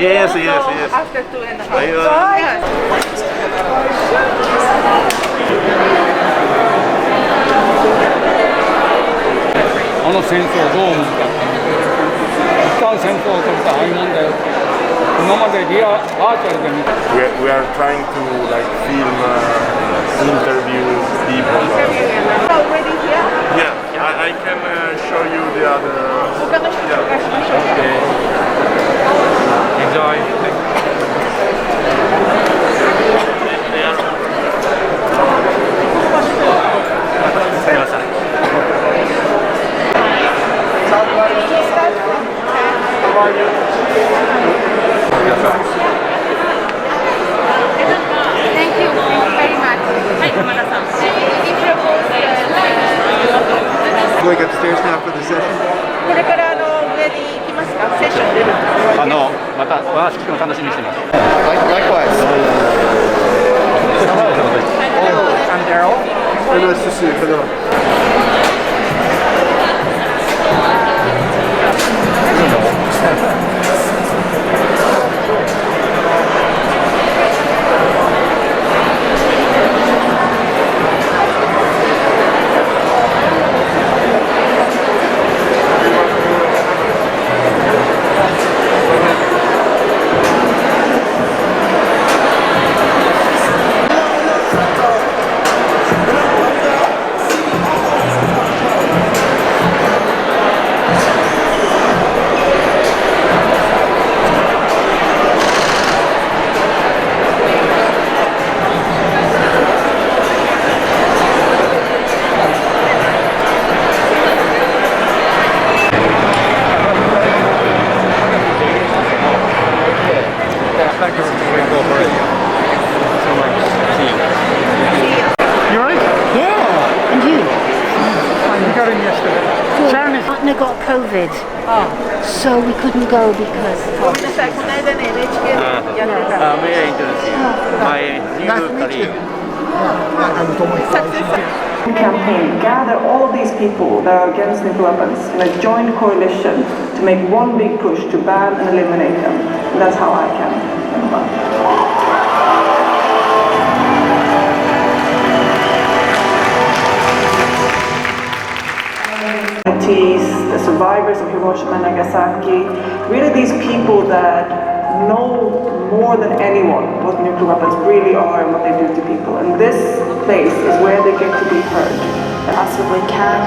Yes, yes, yes. After 2.5. Yes. あの戦争をどう思ったか。一旦戦争を取ったああいうもんだよ。今までバーチャルで見た。We are trying to like film, interview people. Already here? Yeah, I can show you the other. Okay. Enjoy. Thank you very much. Going upstairs now for the session. これから上に行きますか？セッション出るんですか？またお話聞くの楽しみにしてます。 Likewise. I'm Daryl. Very nice to see you. Hello. Partner got COVID, so we couldn't go because. ごめんなさい、この間ね、NHK でやってた。May I introduce you? My new colleague. Campaign gather all of these people that are against nuclear weapons in a joint coalition to make one big push to ban and eliminate them. And that's how I can. The survivors of Hiroshima and Nagasaki, really these people that know more than anyone what nuclear weapons really are and what they do to people. And this place is where they get to be heard. As we can.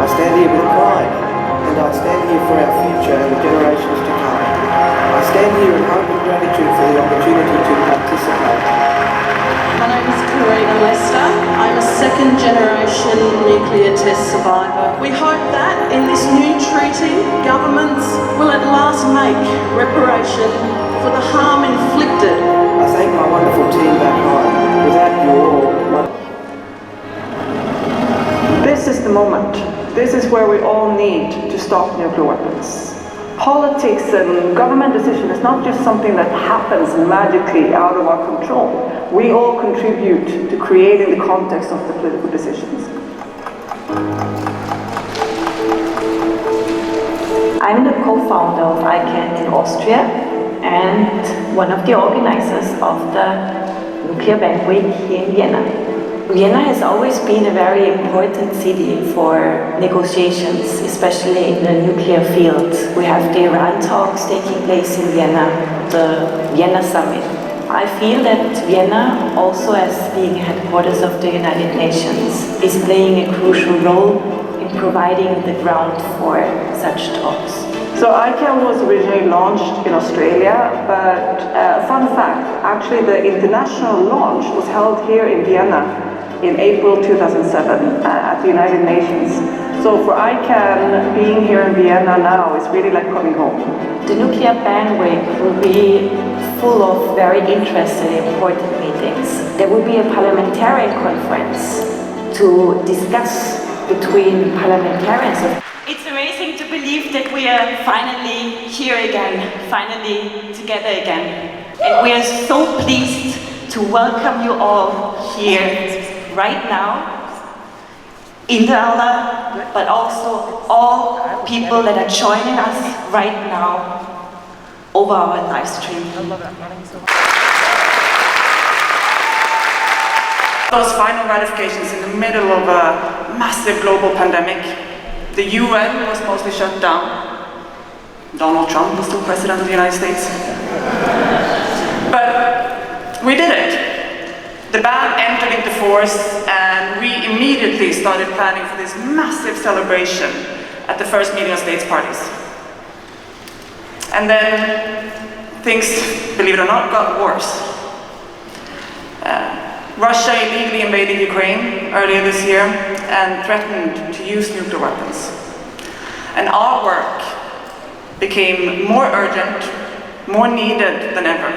I stand here with pride, and I stand here for our future and the generations to come. I stand here in hope and gratitude for the opportunity to participate. My name is Karina Lester. I'm a second generation nuclear test survivor. We hope that in this new treaty, governments will at last make reparation for the harm inflicted. I thank my wonderful team back home. Without you all, This is the moment. This is where we all need to stop nuclear weapons. Politics and government decision is not just something that happens magically out of our control. We all contribute to creating the context of the political decisions. I'm the co-founder of ICANN in Austria and one of the organizers of the Nuclear Bank Week here in Vienna. Vienna has always been a very important city for negotiations, especially in the nuclear field. We have the Iran talks taking place in Vienna, the Vienna Summit. I feel that Vienna, also as being headquarters of the United Nations, is playing a crucial role in providing the ground for such talks. So ICANN was originally launched in Australia, but fun fact, actually the international launch was held here in Vienna in April 2007 at the United Nations. So for ICANN, being here in Vienna now is really like coming home. The Nuclear Ban Week will be full of very interesting and important meetings. There will be a parliamentarian conference to discuss between parliamentarians. It's amazing to believe that we are finally here again, finally together again. And we are so pleased to welcome you all here right now in the Aula, but also all people that are joining us right now over our live stream. Those final ratifications in the middle of a massive global pandemic. The UN was mostly shut down. Donald Trump was still president of the United States. But we did it. The ban entered into force and we immediately started planning for this massive celebration at the first meeting of states parties. And then things, believe it or not, got worse. Russia illegally invaded Ukraine earlier this year and threatened to use nuclear weapons. And our work became more urgent, more needed than ever.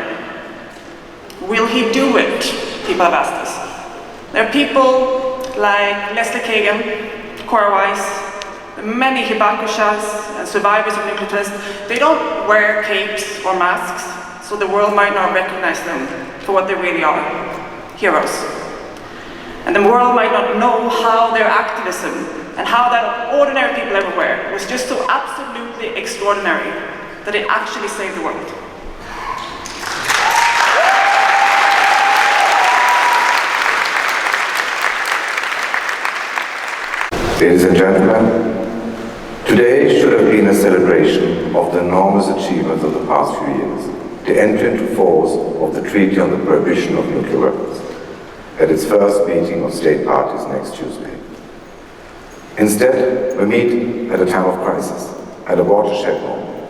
Will he do it? People have asked us. There are people like Leslie Kagan, Cora Weiss, many hibakushas and survivors of nuclear tests. They don't wear capes or masks, so the world might not recognize them for what they really are. Heroes. And the world might not know how their activism and how that ordinary people everywhere was just so absolutely extraordinary that it actually saved the world. Ladies and gentlemen, today should have been a celebration of the enormous achievements of the past few years, the entry into force of the Treaty on the Prohibition of Nuclear Weapons, at its first meeting of state parties next Tuesday. Instead, we meet at a time of crisis, at a watershed moment.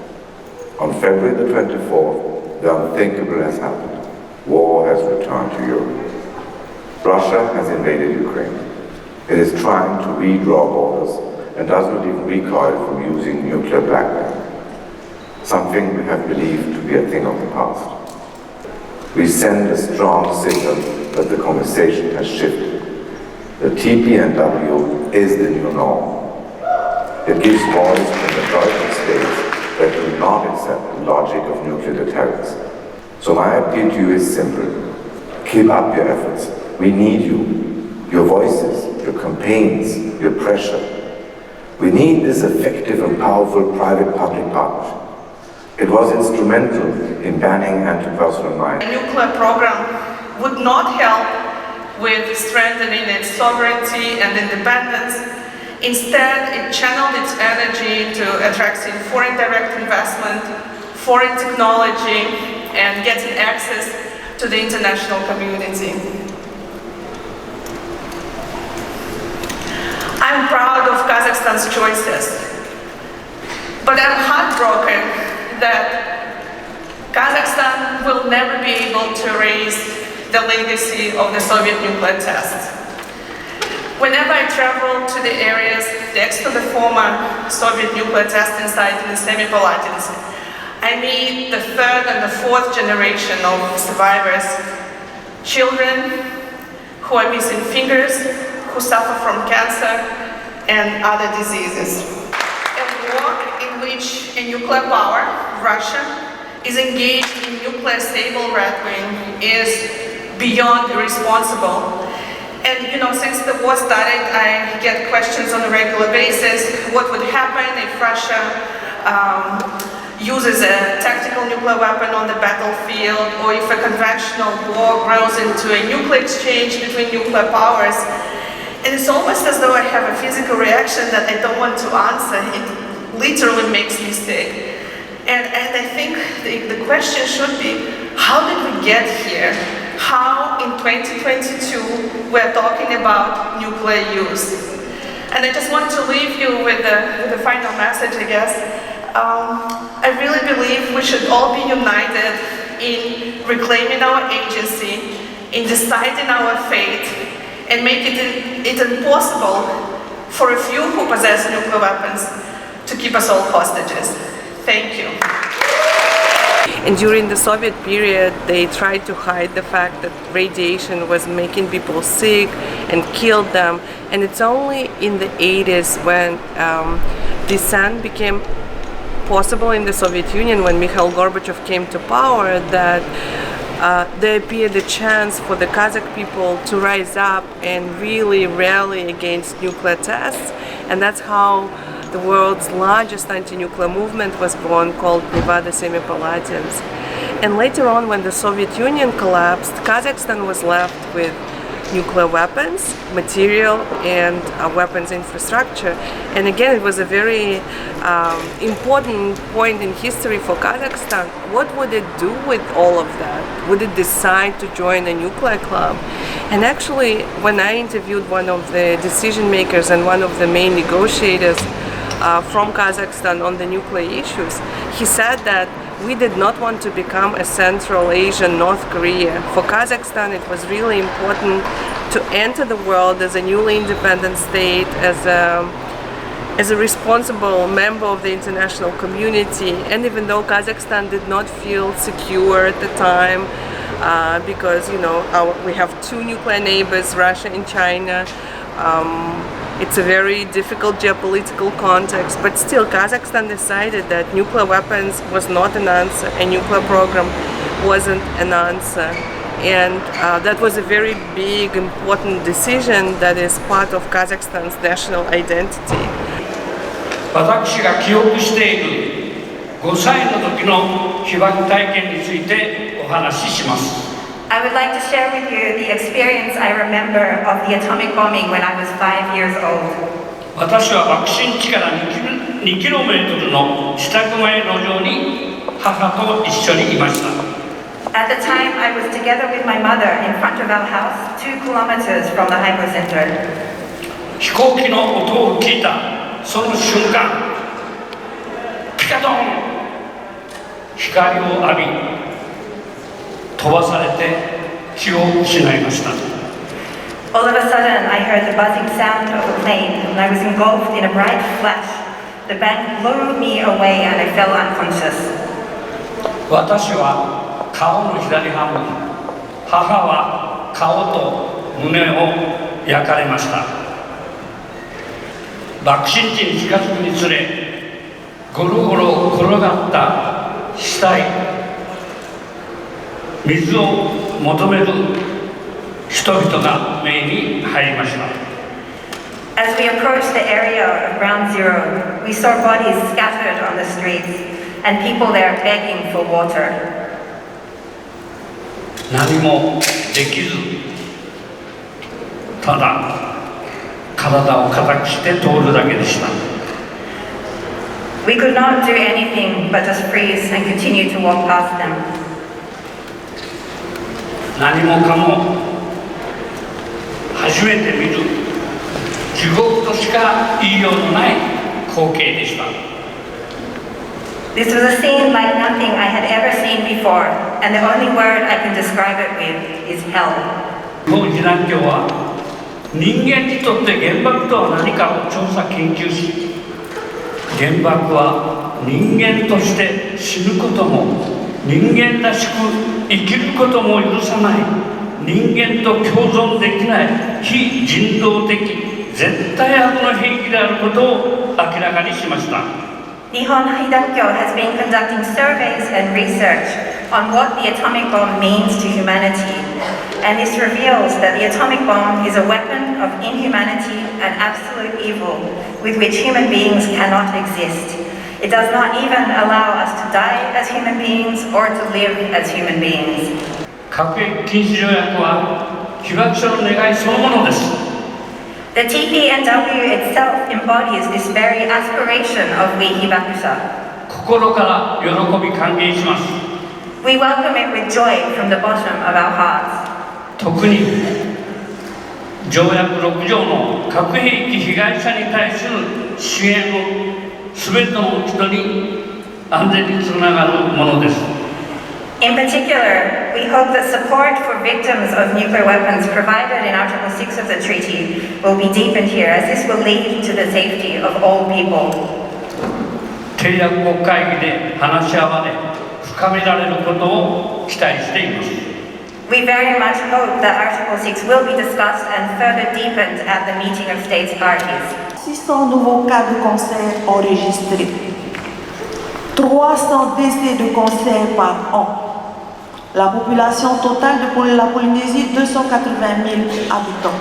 On February the 24th, the unthinkable has happened. War has returned to Europe. Russia has invaded Ukraine. It is trying to redraw borders and does not even recoil from using nuclear blackmail, something we have believed to be a thing of the past. We send a strong signal that the conversation has shifted. The TPNW is the new norm. It gives voice to the majority of states that do not accept the logic of nuclear deterrence. So my appeal to you is simple. Keep up your efforts. We need you, your voices, your campaigns, your pressure. We need this effective and powerful private-public partnership. It was instrumental in banning anti-personnel mines. The nuclear program would not help with strengthening its sovereignty and independence. Instead, it channeled its energy to attracting foreign direct investment, foreign technology, and getting access to the international community. I'm proud of Kazakhstan's choices, but I'm heartbroken that Kazakhstan will never be able to raise the legacy of the Soviet nuclear tests. Whenever I travel to the areas next to the former Soviet nuclear testing site in Semipalatinsk, I meet the third and the fourth generation of survivors, children who are missing fingers, who suffer from cancer and other diseases. A war in which a nuclear power, Russia, is engaged in nuclear stable red wing is beyond irresponsible. And since the war started, I get questions on a regular basis. What would happen if Russia uses a tactical nuclear weapon on the battlefield, or if a conventional war grows into a nuclear exchange between nuclear powers? And it's almost as though I have a physical reaction that I don't want to answer. It literally makes me sick. And I think the question should be, how did we get here? How in 2022 we're talking about nuclear use? And I just want to leave you with the final message, I guess. I really believe we should all be united in reclaiming our agency, in deciding our fate, and make it impossible for a few who possess nuclear weapons to keep us all hostages. Thank you. And during the Soviet period, they tried to hide the fact that radiation was making people sick and killed them. And it's only in the 80s when dissent became possible in the Soviet Union, when Mikhail Gorbachev came to power, that there appeared a chance for the Kazakh people to rise up and really rally against nuclear tests. And that's how the world's largest anti-nuclear movement was born, called Nevada Semipalatins. And later on, when the Soviet Union collapsed, Kazakhstan was left with nuclear weapons, material, and weapons infrastructure. And again, it was a very important point in history for Kazakhstan. What would it do with all of that? Would it decide to join a nuclear club? And actually, when I interviewed one of the decision makers and one of the main negotiators from Kazakhstan on the nuclear issues, he said that we did not want to become a Central Asian North Korea. For Kazakhstan, it was really important to enter the world as a newly independent state, as a responsible member of the international community. And even though Kazakhstan did not feel secure at the time, because we have two nuclear neighbors, Russia and China. It's a very difficult geopolitical context, but still Kazakhstan decided that nuclear weapons was not an answer, a nuclear program wasn't an answer. And that was a very big, important decision that is part of Kazakhstan's national identity. 私が記憶している5歳の時の被爆体験についてお話しします。I would like to share with you the experience I remember of the atomic bombing when I was 5 years old. 私は爆心地から2キロメートルの自宅前路上に母と一緒にいました。At the time, I was together with my mother in front of our house, 2 kilometers from the hypocenter. 飛行機の音を聞いたその瞬間、ピカドン、光を浴び、飛ばされて気を失いました。All of a sudden, I heard the buzzing sound of a plane, and I was engulfed in a bright flash. The bang blew me away, and I fell unconscious. 私は顔の左半分、母は顔と胸を焼かれました。爆心地に近づくにつれ、ゴロゴロ転がった死体、水を求める人々が目に入りました。As we approached the area of Ground Zero, we saw bodies scattered on the streets and people there begging for water. 何もできず、ただ体を固くして通るだけでした。We could not do anything but just freeze and continue to walk past them. 何もかも初めて見る地獄としか言いようのない光景でした。This was a scene like nothing I had ever seen before, and the only word I can describe it with is hell. 日本被団協は人間にとって原爆とは何かを調査研究し、原爆は人間として死ぬことも人間らしく生きることも許さない、人間と共存できない非人道的絶対悪の兵器であることを明らかにしました。Nihon Hidankyo has been conducting surveys and research on what the atomic bomb means to humanity, and this reveals that the atomic bomb is a weapon of inhumanity and absolute evil with which human beings cannot exist. It does not even allow us to die as human beings or to live as human beings. 核兵器禁止条約は被爆者の願いそのものです。The TPNW itself embodies this very aspiration of we Hibakusha. 心から喜び歓迎します。We welcome it with joy from the bottom of our hearts. 特に条約6条の核兵器被害者に対する支援をすべての人に安全につながるものです。In particular, we hope that support for victims of nuclear weapons provided in Article 6 of the treaty will be deepened here, as this will lead to the safety of all people. 締約国会議で話し合われ、深められることを期待しています。We very much hope that Article 6 will be discussed and further deepened at the meeting of states parties. 600 nouveaux cas de cancer enregistrés, 300 décès de cancer par an. La population totale de la Polynésie, 280 000 habitants.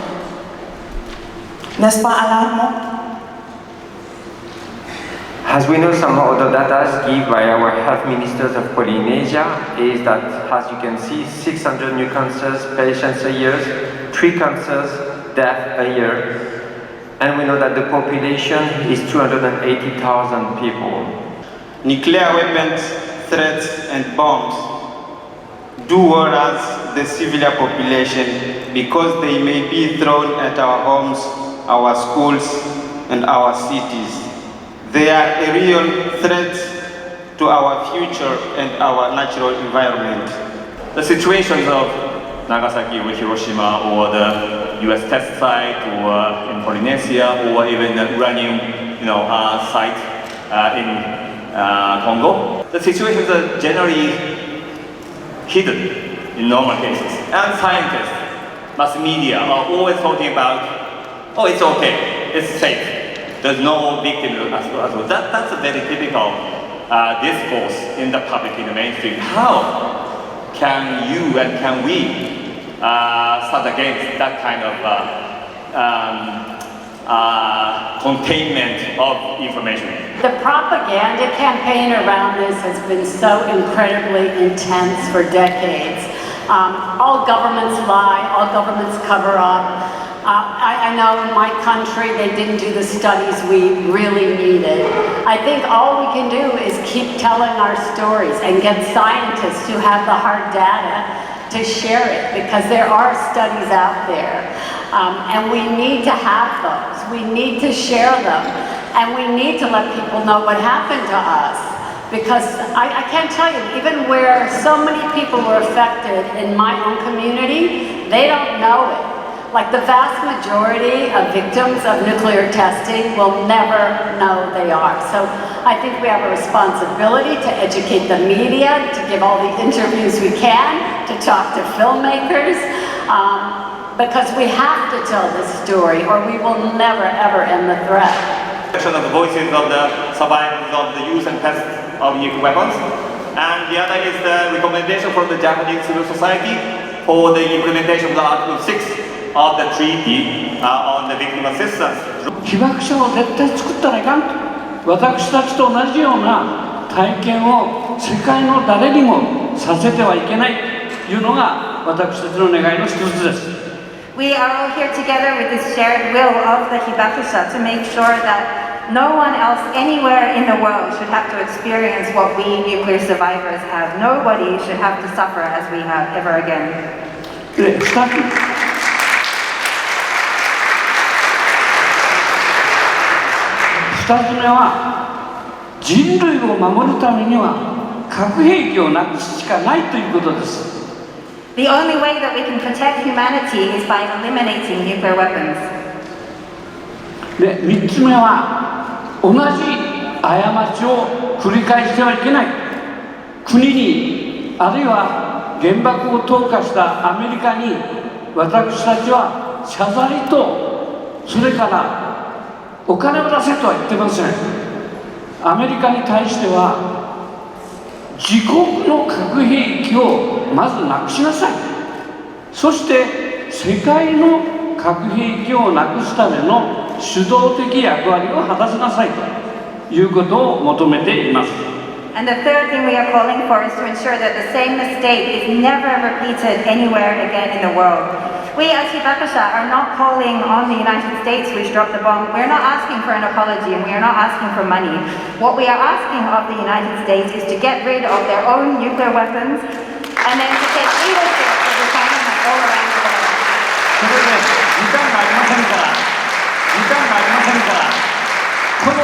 N'est-ce pas alarmant? As we know, some other data given by our health ministers of Polynesia is that, as you can see, 600 new cancers patients a year, 3 cancers deaths a year, and we know that the population is 280,000 people. Nuclear weapons, threats, and bombs do worry the civilian population because they may be thrown at our homes, our schools, and our cities. They are a real threat to our future and our natural environment. The situations of Nagasaki or Hiroshima or the US test site or in Polynesia or even the uranium site in Congo, the situations are generally hidden in normal cases. And scientists, mass media are always talking about, oh, it's okay, it's safe. There's no victim as well. That's a very typical discourse in the public, in the mainstream. How can you and can we start against that kind of containment of information? The propaganda campaign around this has been so incredibly intense for decades. All governments lie, all governments cover up. I know in my country they didn't do the studies we really needed. I think all we can do is keep telling our stories and get scientists who have the hard data to share it, because there are studies out there. And we need to have those. We need to share them. And we need to let people know what happened to us. Because I can't tell you, even where so many people were affected in my own community, they don't know it. Like the vast majority of victims of nuclear testing will never know they are. So I think we have a responsibility to educate the media, to give all the interviews we can, to talk to filmmakers, because we have to tell this story or we will never ever end the threat. Of the voices of the survivors of the use and test of nuclear weapons. And the other is the recommendation from the Japanese civil society for the implementation of the Article 6 of the treaty on the victim assistance. 被爆者を絶対作ったらいかんと、私たちと同じような体験を世界の誰にもさせてはいけないというのが私たちの願いの一つです。We are all here together with this shared will of the Hibakusha to make sure that no one else anywhere in the world should have to experience what we nuclear survivors have. Nobody should have to suffer as we have ever again. 2つ目は、人類を守るためには核兵器をなくすしかないということです。The only way that we can protect humanity is by eliminating nuclear weapons. で、3つ目は、同じ過ちを繰り返してはいけない。国に、あるいは原爆を投下したアメリカに、私たちは謝罪と、それからお金を出せとは言ってません。アメリカに対しては自国の核兵器をまずなくしなさい。そして世界の核兵器をなくすための主導的役割を果たしなさいということを求めています。And the third thing we are calling for is to ensure that the same mistake is never repeated anywhere again in the world. We as Hibakusha are not calling on the United States which dropped the bomb. We're not asking for an apology and we are not asking for money. What we are asking of the United States is to get rid of their own nuclear weapons and then to take leadership of the China all around the world. それで時間がありませんから、この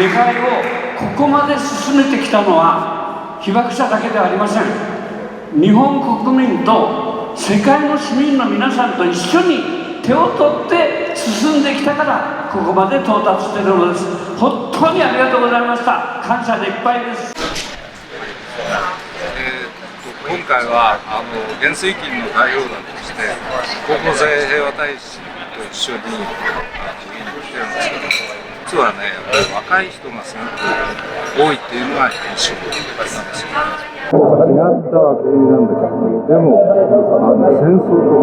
願いをここまで進めてきたのは被爆者だけではありません。日本国民と世界の市民の皆さんと一緒に手を取って進んできたからここまで到達しているのです。本当にありがとうございました。感謝でいっぱいです。今回は元帥金の代表団として高校生平和大使と一緒に見に来てるんですけど、実はね、やっぱり若い人がすごく多いっていうのが印象なんですよね。違った国なんだけど、でも戦争と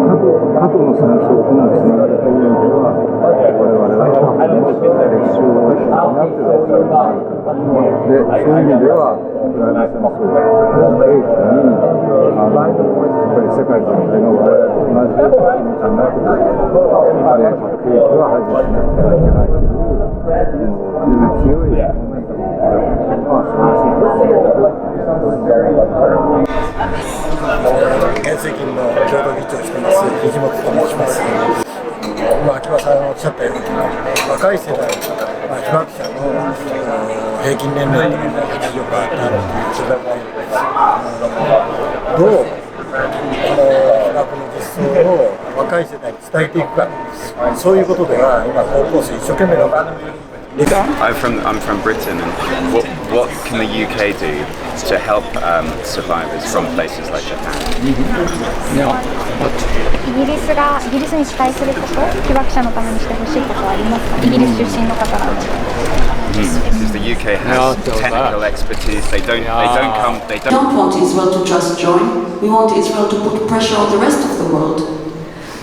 過去の戦争とのつながりというのは我々は歴史を担ってるわけです。そういう意味ではウクライナ戦争を契機にやっぱり世界全体が我々と同じ気持ちになってくる兵器は排除しなくてはいけないという強いモメンタムを現世金の共同議長をしています藤本と申します。今秋葉さんがおっしゃったように若い世代、被爆者の平均年齢というのが80を超えたという世代でどうこの被爆の実相を若い世代に伝えていくか、そういうことでは今高校生一生懸命頑張っている。I'm from Britain, and what can the UK do to help survivors from places like Japan? イギリスに期待すること、被爆者のためにしてほしいことはありますか？イギリス出身の方なので。Because the UK has technical expertise, they don't want Israel to just join. We want Israel to put pressure on the rest of the world,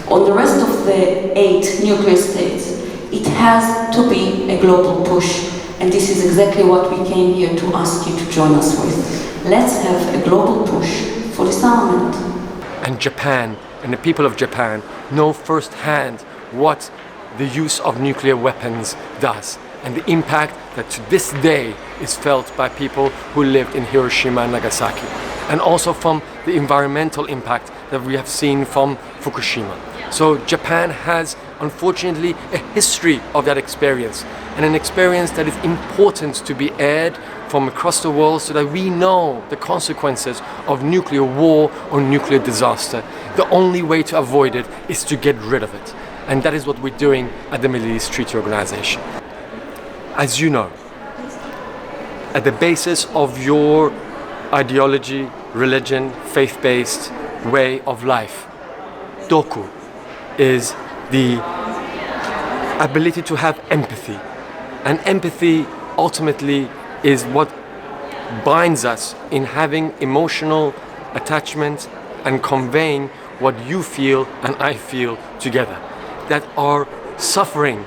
on the rest of the 8 nuclear states. It has to be a global push, and this is exactly what we came here to ask you to join us with. Let's have a global push for disarmament. And Japan and the people of Japan know firsthand what the use of nuclear weapons does, and the impact that to this day is felt by people who lived in Hiroshima and Nagasaki, and also from the environmental impact that we have seen from Fukushima. So Japan has, unfortunately, a history of that experience, and an experience that is important to be aired from across the world so that we know the consequences of nuclear war or nuclear disaster. The only way to avoid it is to get rid of it. And that is what we're doing at the Middle East Treaty Organization. As you know, at the basis of your ideology, religion, faith-based way of life, Doku is the ability to have empathy. And empathy ultimately is what binds us in having emotional attachment and conveying what you feel and I feel together. That our suffering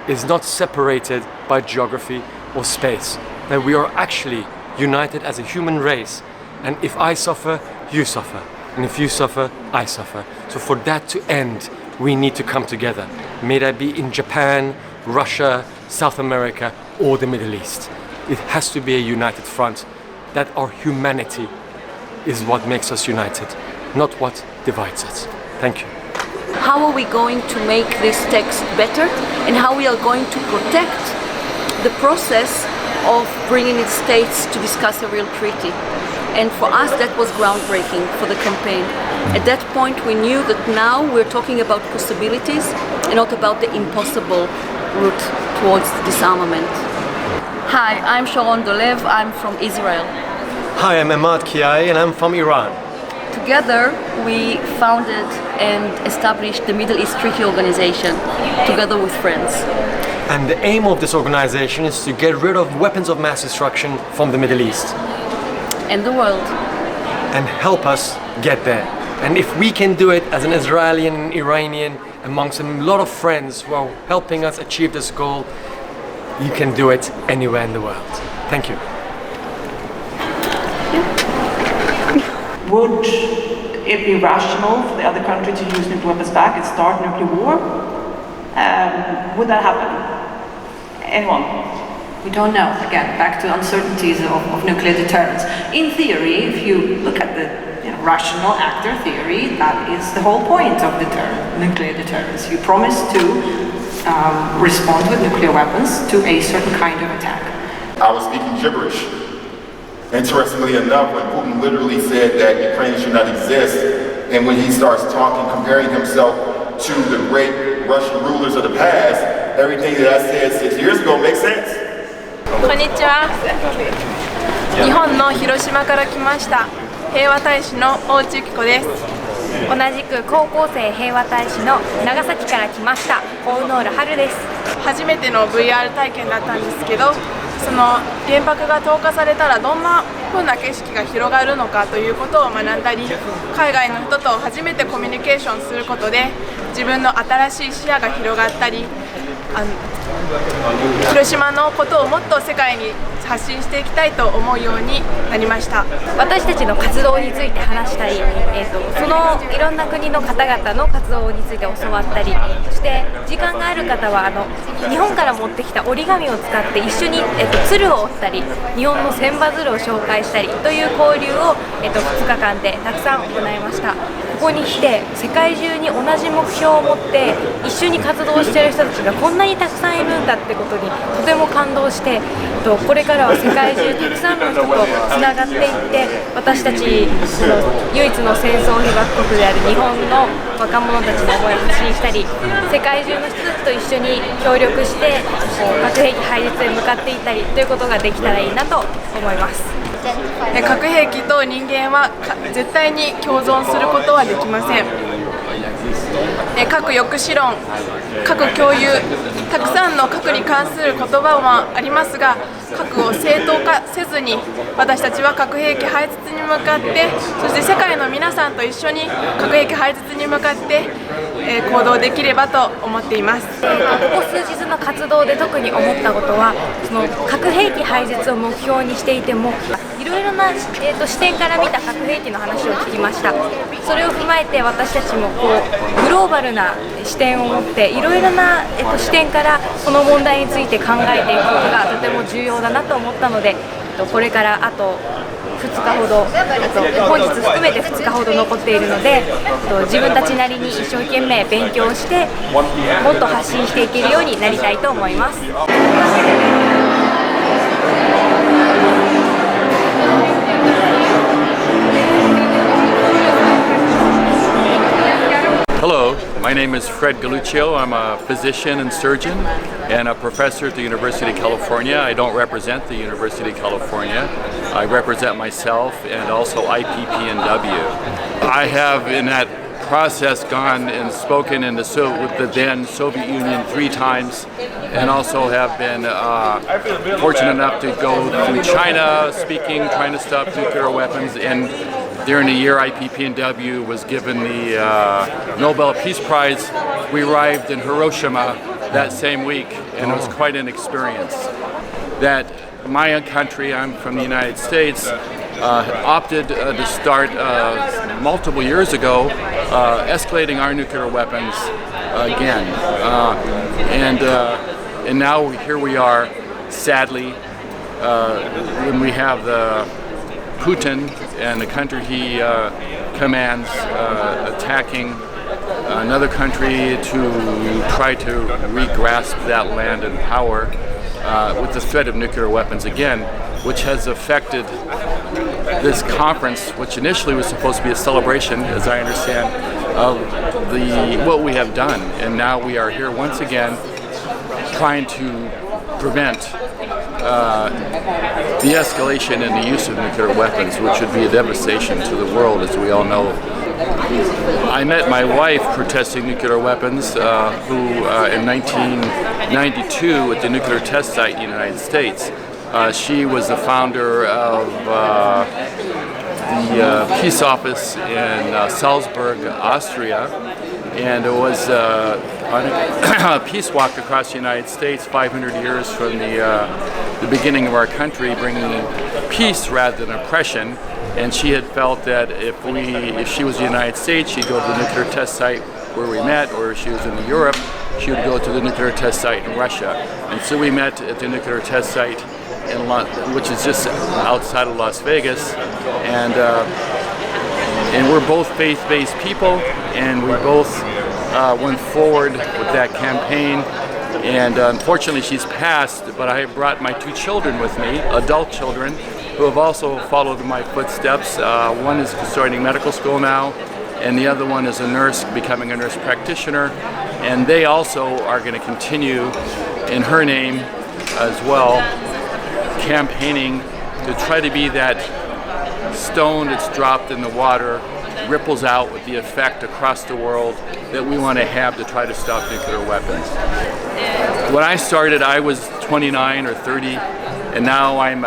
is not separated by geography or space. That we are actually united as a human race. And if I suffer, you suffer. And if you suffer, I suffer. So for that to end, we need to come together. May that be in Japan, Russia, South America, or the Middle East. It has to be a united front. That our humanity is what makes us united, not what divides us. Thank you. How are we going to make this text better, and how we are going to protect the process of bringing in states to discuss a real treaty? And for us, that was groundbreaking for the campaign. At that point, we knew that now we're talking about possibilities and not about the impossible route towards disarmament. Hi, I'm Sharon Dolev. I'm from Israel. Hi, I'm Ahmad Kiai, and I'm from Iran. Together, we founded and established the Middle East Treaty Organization, together with friends. And the aim of this organization is to get rid of weapons of mass destruction from the Middle East. And the world. And help us get there. And if we can do it as an Israeli and Iranian, amongst a lot of friends who are helping us achieve this goal, you can do it anywhere in the world. Thank you. Would it be rational for the other country to use nuclear weapons back and start nuclear war? Would that happen? Anyone? We don't know. Again, back to uncertainties of nuclear deterrence. In theory, if you look at the rational actor theory, that is the whole point of nuclear deterrence. You promise to respond with nuclear weapons to a certain kind of attack. I was speaking gibberish. Interestingly enough, when Putin literally said that Ukraine should not exist, and when he starts talking, comparing himself to the great Russian rulers of the past, everything that I said 6 years ago makes sense. こんにちは。日本の広島から来ました平和大使の大内由紀子です。同じく高校生平和大使の長崎から来ました大野浦春です。初めての VR 体験だったんですけど、その原爆が投下されたらどんな風な景色が広がるのかということを学んだり、海外の人と初めてコミュニケーションすることで自分の新しい視野が広がったり、広島のことをもっと世界に発信していきたいと思うようになりました。私たちの活動について話したり、そのいろんな国の方々の活動について教わったり、そして時間がある方は日本から持ってきた折り紙を使って一緒に、鶴を折ったり、日本の千羽鶴を紹介したりという交流を、2日間でたくさん行いました。ここに来て世界中に同じ目標を持って一緒に活動している人たちがこんなにたくさんいるんだってことにとても感動して、これからは世界中たくさんの人とつながっていって、私たちの唯一の戦争被爆国である日本の若者たちの思いを発信したり、世界中の人たちと一緒に協力して核兵器廃絶へ向かっていったりということができたらいいなと思います。核兵器と人間は絶対に共存することはできません。核抑止論、核共有、たくさんの核に関する言葉もありますが、核を正当化せずに私たちは核兵器廃絶に向かって、そして世界の皆さんと一緒に核兵器廃絶に向かって行動できればと思っています。ここ数日の活動で特に思ったことは、その核兵器廃絶を目標にしていてもいろいろな、視点から見た核兵器の話を聞きました。それを踏まえて私たちもグローバルな視点を持っていろいろな、視点からこの問題について考えていくことがとても重要だなと思ったので、これからあと2日ほど、本日含めて2日ほど残っているので、自分たちなりに一生懸命勉強してもっと発信していけるようになりたいと思います。Hello, my name is Fred Galluccio. I'm a physician and surgeon and a professor at the University of California. I don't represent the University of California. I represent myself and also IPPNW. I have in that process gone and spoken with the then Soviet Union 3 times, and also have been fortunate enough to go through China speaking, trying to stop nuclear weapons. And during the year IPPNW was given the Nobel Peace Prize, we arrived in Hiroshima that same week, and it was quite an experience. That my country, I'm from the United States, opted to start multiple years ago escalating our nuclear weapons again. And now here we are, sadly, when we have Putin and the country he commands attacking another country to try to re-grasp that land and power with the threat of nuclear weapons again, which has affected this conference, which initially was supposed to be a celebration, as I understand, of what we have done. And now we are here once again trying to prevent the escalation in the use of nuclear weapons, which would be a devastation to the world, as we all know. I met my wife protesting nuclear weapons, who in 1992 at the nuclear test site in the United States. She was the founder of the peace office in Salzburg, Austria, and it was on a peace walk across the United States 500 years from the beginning of our country, bringing peace rather than oppression. And she had felt that if she was in the United States, she'd go to the nuclear test site where we met, or if she was in Europe, she would go to the nuclear test site in Russia. And so we met at the nuclear test site, which is just outside of Las Vegas. And we're both faith-based people, and we both went forward with that campaign. And unfortunately she's passed, but I have brought my 2 children with me, adult children, who have also followed in my footsteps. One is starting medical school now, and the other one is a nurse, becoming a nurse practitioner. And they also are going to continue in her name as well, campaigning to try to be that stone that's dropped in the water, ripples out with the effect across the world that we want to have to try to stop nuclear weapons. When I started, I was 29 or 30, and now I'm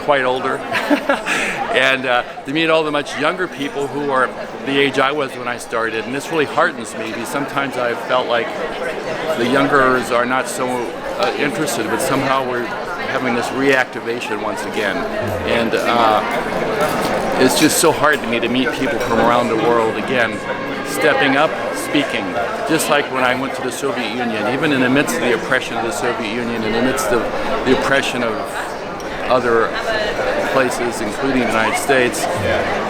quite older. And to meet all the much younger people who are the age I was when I started, and this really heartens me, because sometimes I've felt like the youngers are not so interested, but somehow we're having this reactivation once again. And it's just so hard to me to meet people from around the world again, stepping up, speaking. Just like when I went to the Soviet Union, even in the midst of the oppression of the Soviet Union, in the midst of the oppression of other places, including the United States,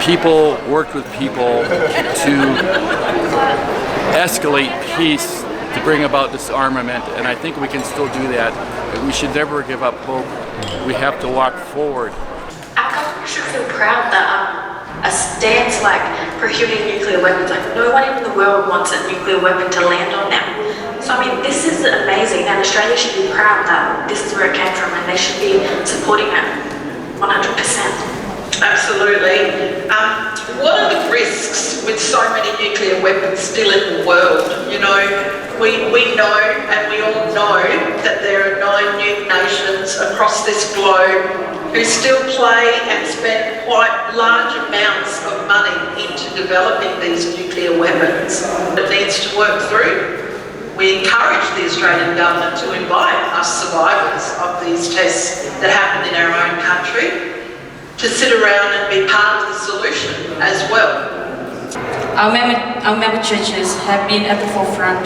people worked with people to escalate peace, to bring about disarmament, and I think we can still do that. We should never give up hope. We have to walk forward. Our country should feel proud that a stance like prohibiting nuclear weapons, like no one in the world wants a nuclear weapon to land on them. So I mean, this is amazing, and Australia should be proud that this is where it came from, and they should be supporting it 100%. Absolutely. What are the risks with so many nuclear weapons still in the world? You know, we know, and we all know, that there are 9 nuke nations across this globe who still play and spend quite large amounts of money into developing these nuclear weapons. It needs to work through. We encourage the Australian government to invite us survivors of these tests that happen in our own country to sit around and be part of the solution as well. Our member churches have been at the forefront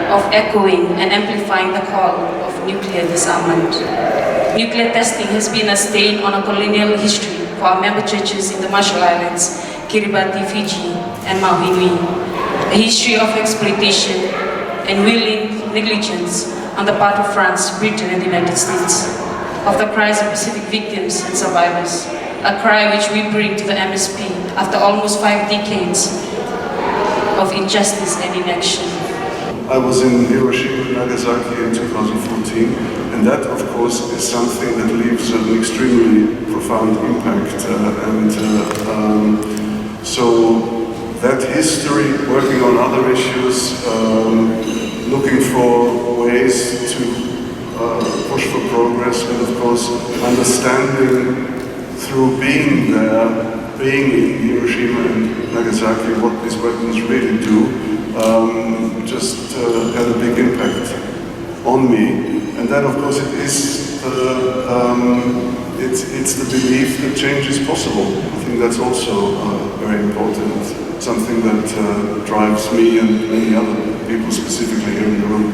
of echoing and amplifying the call of nuclear disarmament. Nuclear testing has been a stain on a colonial history for our member churches in the Marshall Islands, Kiribati, Fiji, and Maui. A history of exploitation and willing negligence on the part of France, Britain, and the United States, of the cries of Pacific victims and survivors, a cry which we bring to the MSP after almost 5 decades of injustice and inaction. I was in Hiroshima and Nagasaki in 2014, and that, of course, is something that leaves an extremely profound impact. So that history, working on other issues, looking for ways to push for progress, and of course understanding through being there, being in Hiroshima and Nagasaki, what these weapons really do, just had a big impact on me. And then of course it is it's the belief that change is possible. I think that's also very important, something that drives me and many other people specifically here in the room.